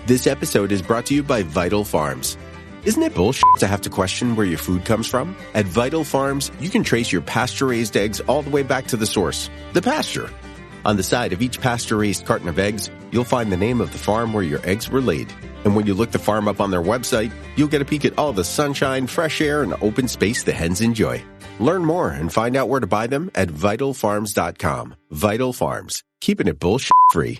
This episode is brought to you by Vital Farms. Isn't it bullshit to have to question where your food comes from? At Vital Farms, you can trace your pasture-raised eggs all the way back to the source, the pasture. On the side of each pasture-raised carton of eggs, you'll find the name of the farm where your eggs were laid. And when you look the farm up on their website, you'll get a peek at all the sunshine, fresh air, and open space the hens enjoy. Learn more and find out where to buy them at vitalfarms.com. Vital Farms, keeping it bullshit-free.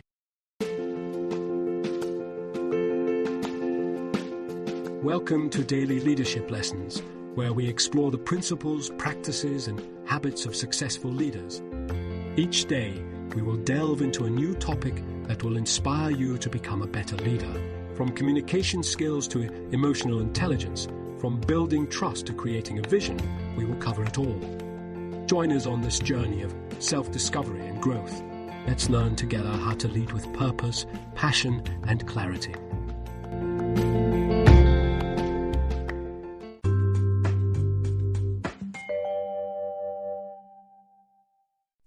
Welcome to Daily Leadership Lessons, where we explore the principles, practices, and habits of successful leaders. Each day, we will delve into a new topic that will inspire you to become a better leader. From communication skills to emotional intelligence, from building trust to creating a vision, we will cover it all. Join us on this journey of self-discovery and growth. Let's learn together how to lead with purpose, passion, and clarity.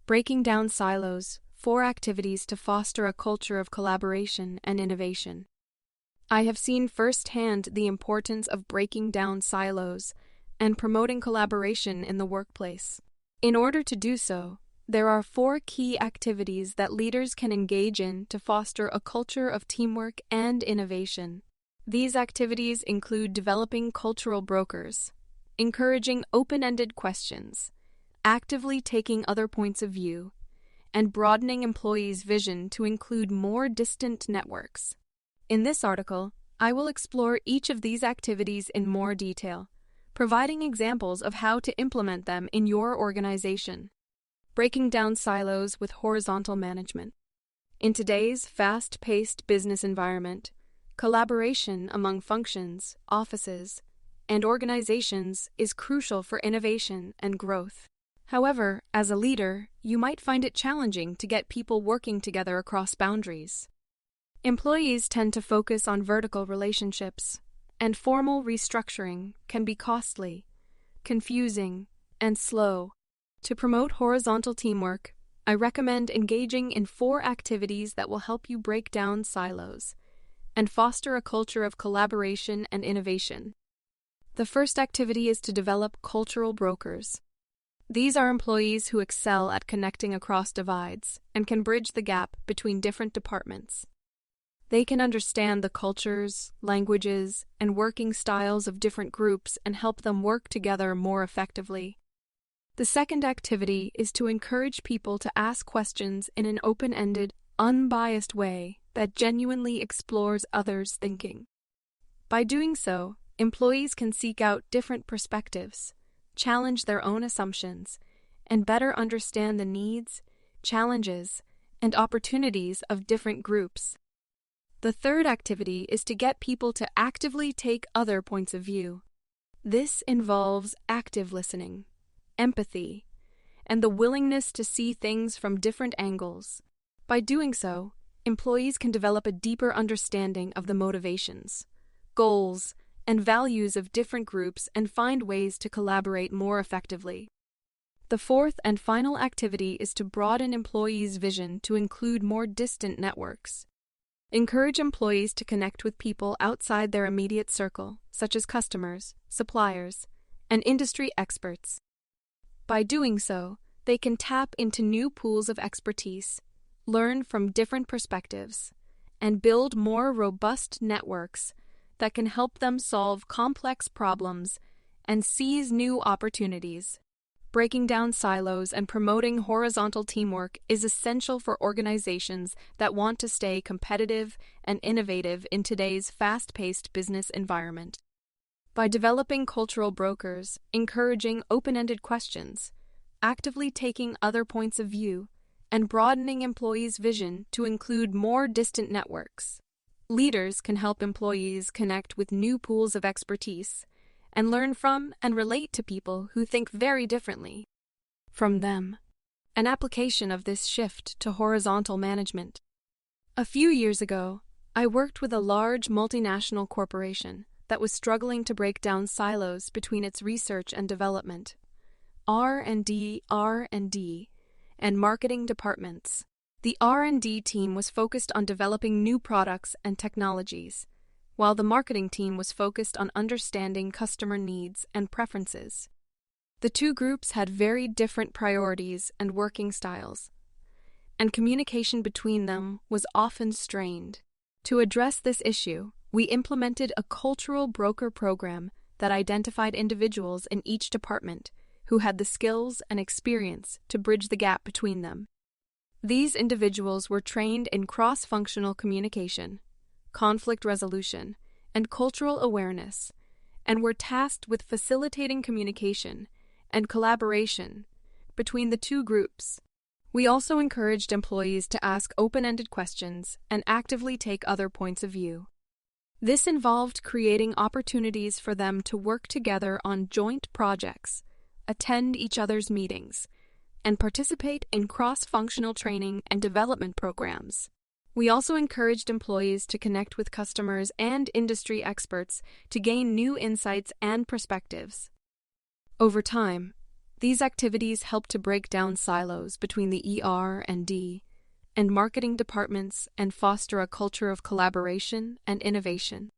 Breaking Down Silos, 4 activities to foster a culture of collaboration and innovation. I have seen firsthand the importance of breaking down silos and promoting collaboration in the workplace. In order to do so, there are 4 key activities that leaders can engage in to foster a culture of teamwork and innovation. These activities include developing cultural brokers, encouraging open-ended questions, actively taking other points of view, and broadening employees' vision to include more distant networks. In this article, I will explore each of these activities in more detail, providing examples of how to implement them in your organization. Breaking down silos with horizontal management. In today's fast-paced business environment, collaboration among functions, offices, and organizations is crucial for innovation and growth. However, as a leader, you might find it challenging to get people working together across boundaries. Employees tend to focus on vertical relationships, and formal restructuring can be costly, confusing, and slow. To promote horizontal teamwork, I recommend engaging in 4 activities that will help you break down silos and foster a culture of collaboration and innovation. The first activity is to develop cultural brokers. These are employees who excel at connecting across divides and can bridge the gap between different departments. They can understand the cultures, languages, and working styles of different groups and help them work together more effectively. The second activity is to encourage people to ask questions in an open-ended, unbiased way that genuinely explores others' thinking. By doing so, employees can seek out different perspectives, challenge their own assumptions, and better understand the needs, challenges, and opportunities of different groups. The third activity is to get people to actively take other points of view. This involves active listening, empathy, and the willingness to see things from different angles. By doing so, employees can develop a deeper understanding of the motivations, goals, and values of different groups and find ways to collaborate more effectively. The fourth and final activity is to broaden employees' vision to include more distant networks. Encourage employees to connect with people outside their immediate circle, such as customers, suppliers, and industry experts. By doing so, they can tap into new pools of expertise, learn from different perspectives, and build more robust networks that can help them solve complex problems and seize new opportunities. Breaking down silos and promoting horizontal teamwork is essential for organizations that want to stay competitive and innovative in today's fast-paced business environment. By developing cultural brokers, encouraging open-ended questions, actively taking other points of view, and broadening employees' vision to include more distant networks, leaders can help employees connect with new pools of expertise and learn from and relate to people who think very differently from them. An application of this shift to horizontal management. A few years ago, I worked with a large multinational corporation that was struggling to break down silos between its research and development, R&D, and marketing departments. The R&D team was focused on developing new products and technologies, while the marketing team was focused on understanding customer needs and preferences. The two groups had very different priorities and working styles, and communication between them was often strained. To address this issue, we implemented a cultural broker program that identified individuals in each department who had the skills and experience to bridge the gap between them. These individuals were trained in cross-functional communication, conflict resolution, and cultural awareness, and were tasked with facilitating communication and collaboration between the two groups. We also encouraged employees to ask open-ended questions and actively take other points of view. This involved creating opportunities for them to work together on joint projects, attend each other's meetings, and participate in cross-functional training and development programs. We also encouraged employees to connect with customers and industry experts to gain new insights and perspectives. Over time, these activities helped to break down silos between the ER&D and marketing departments and foster a culture of collaboration and innovation.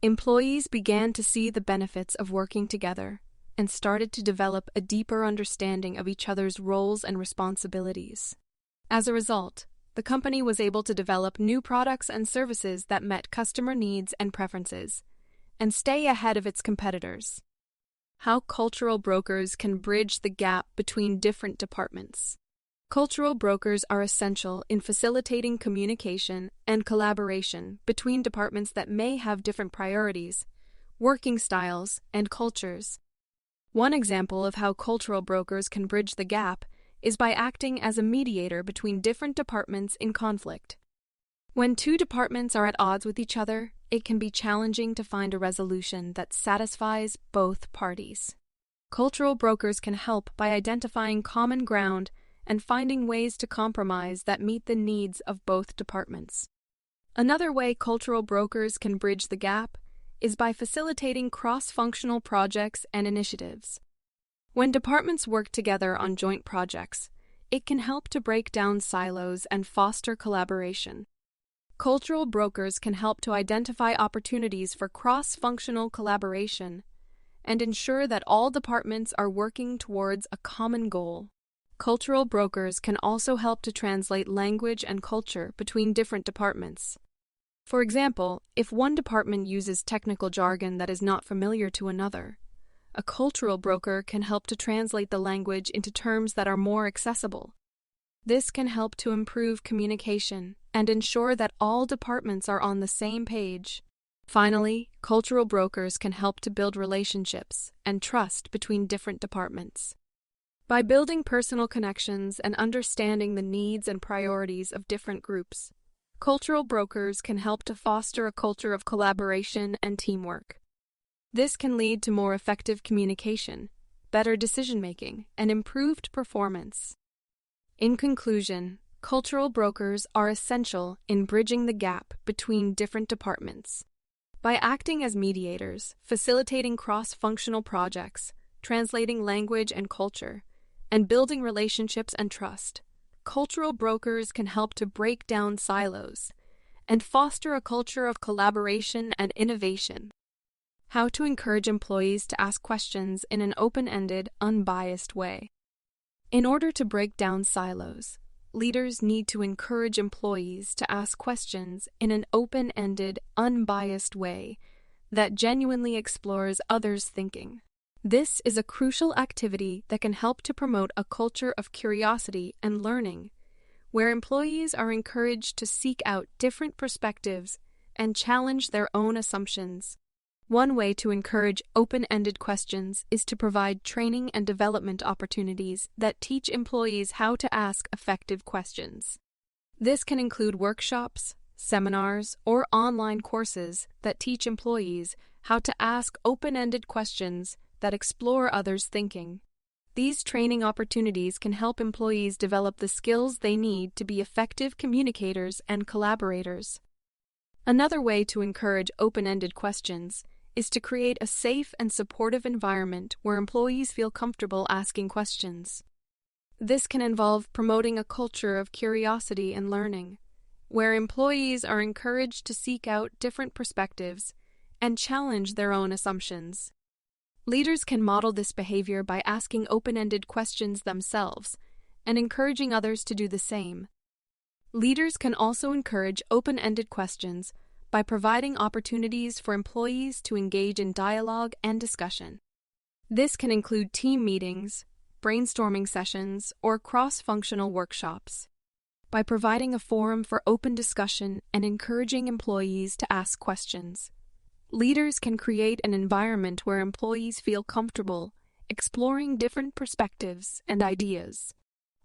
Employees began to see the benefits of working together and started to develop a deeper understanding of each other's roles and responsibilities. As a result, the company was able to develop new products and services that met customer needs and preferences, and stay ahead of its competitors. How cultural brokers can bridge the gap between different departments. Cultural brokers are essential in facilitating communication and collaboration between departments that may have different priorities, working styles, and cultures. One example of how cultural brokers can bridge the gap is by acting as a mediator between different departments in conflict. When two departments are at odds with each other, it can be challenging to find a resolution that satisfies both parties. Cultural brokers can help by identifying common ground and finding ways to compromise that meet the needs of both departments. Another way cultural brokers can bridge the gap is by facilitating cross-functional projects and initiatives. When departments work together on joint projects, it can help to break down silos and foster collaboration. Cultural brokers can help to identify opportunities for cross-functional collaboration and ensure that all departments are working towards a common goal. Cultural brokers can also help to translate language and culture between different departments. For example, if one department uses technical jargon that is not familiar to another, a cultural broker can help to translate the language into terms that are more accessible. This can help to improve communication and ensure that all departments are on the same page. Finally, cultural brokers can help to build relationships and trust between different departments. By building personal connections and understanding the needs and priorities of different groups, cultural brokers can help to foster a culture of collaboration and teamwork. This can lead to more effective communication, better decision-making, and improved performance. In conclusion, cultural brokers are essential in bridging the gap between different departments. By acting as mediators, facilitating cross-functional projects, translating language and culture, and building relationships and trust, cultural brokers can help to break down silos and foster a culture of collaboration and innovation. How to encourage employees to ask questions in an open-ended, unbiased way. In order to break down silos, leaders need to encourage employees to ask questions in an open-ended, unbiased way that genuinely explores others' thinking. This is a crucial activity that can help to promote a culture of curiosity and learning, where employees are encouraged to seek out different perspectives and challenge their own assumptions. One way to encourage open-ended questions is to provide training and development opportunities that teach employees how to ask effective questions. This can include workshops, seminars, or online courses that teach employees how to ask open-ended questions that explore others' thinking. These training opportunities can help employees develop the skills they need to be effective communicators and collaborators. Another way to encourage open-ended questions is to create a safe and supportive environment where employees feel comfortable asking questions. This can involve promoting a culture of curiosity and learning, where employees are encouraged to seek out different perspectives and challenge their own assumptions. Leaders can model this behavior by asking open-ended questions themselves and encouraging others to do the same. Leaders can also encourage open-ended questions by providing opportunities for employees to engage in dialogue and discussion. This can include team meetings, brainstorming sessions, or cross-functional workshops. By providing a forum for open discussion and encouraging employees to ask questions, leaders can create an environment where employees feel comfortable exploring different perspectives and ideas.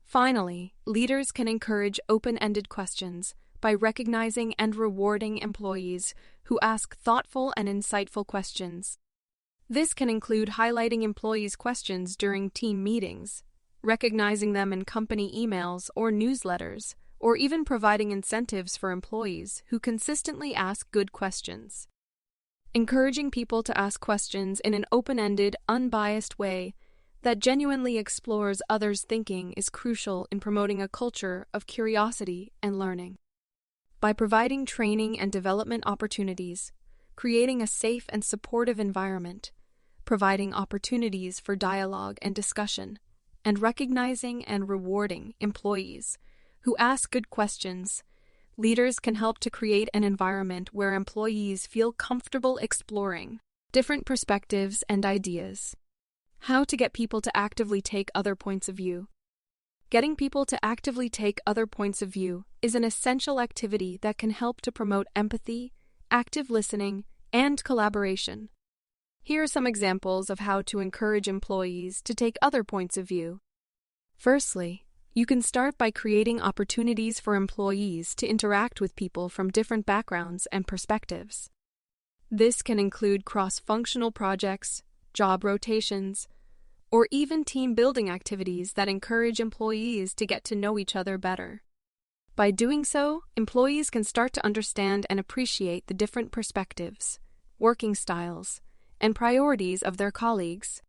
Finally, leaders can encourage open-ended questions by recognizing and rewarding employees who ask thoughtful and insightful questions. This can include highlighting employees' questions during team meetings, recognizing them in company emails or newsletters, or even providing incentives for employees who consistently ask good questions. Encouraging people to ask questions in an open-ended, unbiased way that genuinely explores others' thinking is crucial in promoting a culture of curiosity and learning. By providing training and development opportunities, creating a safe and supportive environment, providing opportunities for dialogue and discussion, and recognizing and rewarding employees who ask good questions, leaders can help to create an environment where employees feel comfortable exploring different perspectives and ideas. How to get people to actively take other points of view. Getting people to actively take other points of view is an essential activity that can help to promote empathy, active listening, and collaboration. Here are some examples of how to encourage employees to take other points of view. Firstly, you can start by creating opportunities for employees to interact with people from different backgrounds and perspectives. This can include cross-functional projects, job rotations, or even team-building activities that encourage employees to get to know each other better. By doing so, employees can start to understand and appreciate the different perspectives, working styles, and priorities of their colleagues.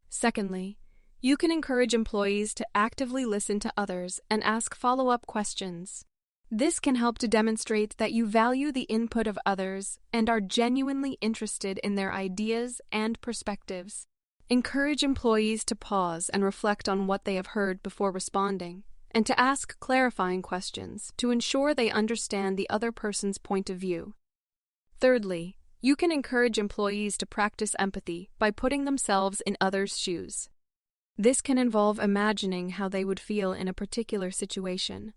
Secondly, you can encourage employees to actively listen to others and ask follow-up questions. This can help to demonstrate that you value the input of others and are genuinely interested in their ideas and perspectives. Encourage employees to pause and reflect on what they have heard before responding, and to ask clarifying questions to ensure they understand the other person's point of view. Thirdly, you can encourage employees to practice empathy by putting themselves in others' shoes. This can involve imagining how they would feel in a particular situation,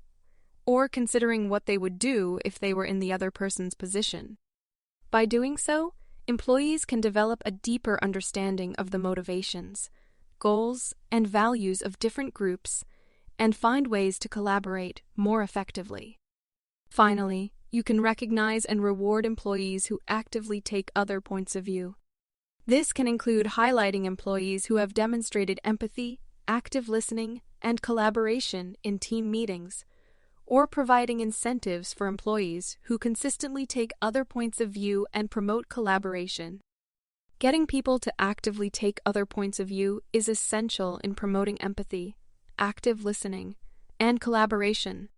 or considering what they would do if they were in the other person's position. By doing so, employees can develop a deeper understanding of the motivations, goals, and values of different groups and find ways to collaborate more effectively. Finally, you can recognize and reward employees who actively take other points of view. This can include highlighting employees who have demonstrated empathy, active listening, and collaboration in team meetings, or providing incentives for employees who consistently take other points of view and promote collaboration. Getting people to actively take other points of view is essential in promoting empathy, active listening, and collaboration.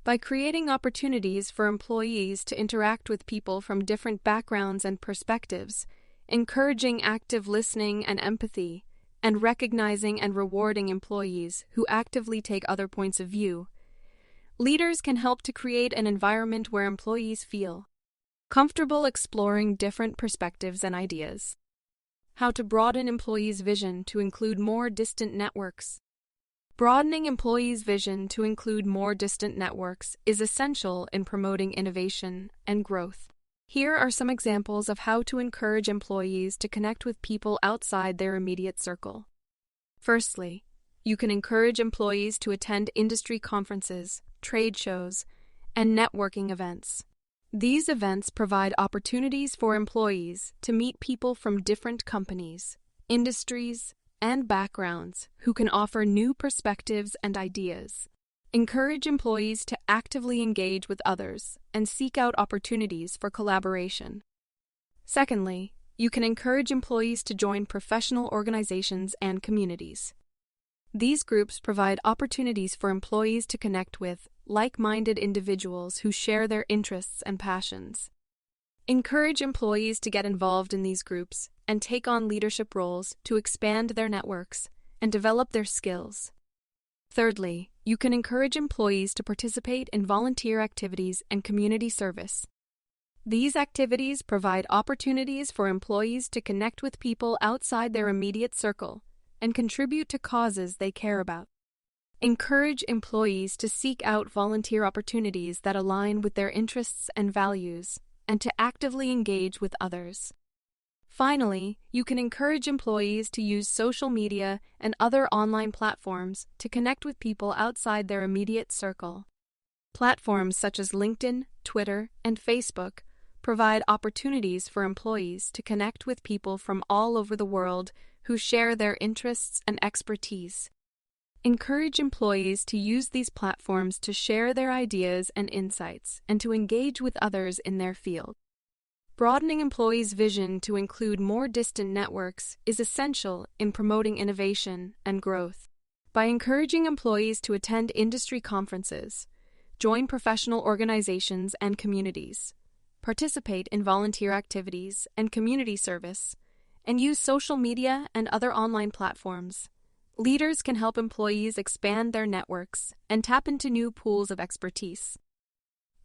By creating opportunities for employees to interact with people from different backgrounds and perspectives, encouraging active listening and empathy, and recognizing and rewarding employees who actively take other points of view, leaders can help to create an environment where employees feel comfortable exploring different perspectives and ideas. How to broaden employees' vision to include more distant networks. Broadening employees' vision to include more distant networks is essential in promoting innovation and growth. Here are some examples of how to encourage employees to connect with people outside their immediate circle. Firstly, you can encourage employees to attend industry conferences, trade shows, and networking events. These events provide opportunities for employees to meet people from different companies, industries, and backgrounds who can offer new perspectives and ideas. Encourage employees to actively engage with others and seek out opportunities for collaboration. Secondly, you can encourage employees to join professional organizations and communities. These groups provide opportunities for employees to connect with like-minded individuals who share their interests and passions. Encourage employees to get involved in these groups and take on leadership roles to expand their networks and develop their skills. Thirdly, you can encourage employees to participate in volunteer activities and community service. These activities provide opportunities for employees to connect with people outside their immediate circle and contribute to causes they care about. Encourage employees to seek out volunteer opportunities that align with their interests and values, and to actively engage with others. Finally, you can encourage employees to use social media and other online platforms to connect with people outside their immediate circle. Platforms such as LinkedIn, Twitter, and Facebook provide opportunities for employees to connect with people from all over the world who share their interests and expertise. Encourage employees to use these platforms to share their ideas and insights and to engage with others in their field. Broadening employees' vision to include more distant networks is essential in promoting innovation and growth. By encouraging employees to attend industry conferences, join professional organizations and communities, participate in volunteer activities and community service, and use social media and other online platforms, leaders can help employees expand their networks and tap into new pools of expertise.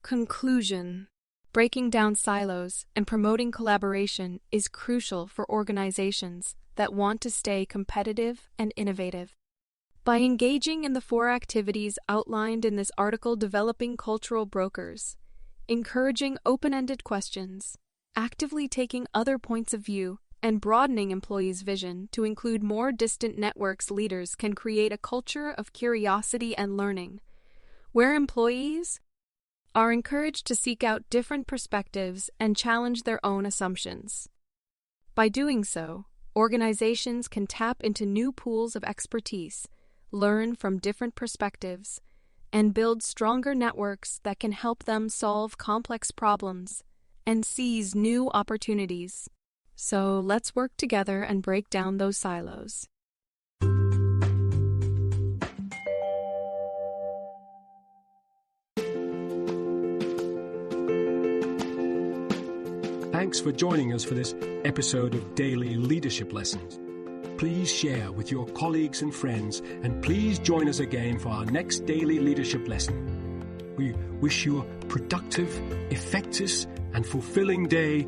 Conclusion: breaking down silos and promoting collaboration is crucial for organizations that want to stay competitive and innovative. By engaging in the 4 activities outlined in this article, developing cultural brokers, encouraging open-ended questions, actively taking other points of view, and broadening employees' vision to include more distant networks, leaders can create a culture of curiosity and learning, where employees are encouraged to seek out different perspectives and challenge their own assumptions. By doing so, organizations can tap into new pools of expertise, learn from different perspectives, and build stronger networks that can help them solve complex problems and seize new opportunities. So let's work together and break down those silos. Thanks for joining us for this episode of Daily Leadership Lessons. Please share with your colleagues and friends, and please join us again for our next Daily Leadership Lesson. We wish you a productive, effective, and fulfilling day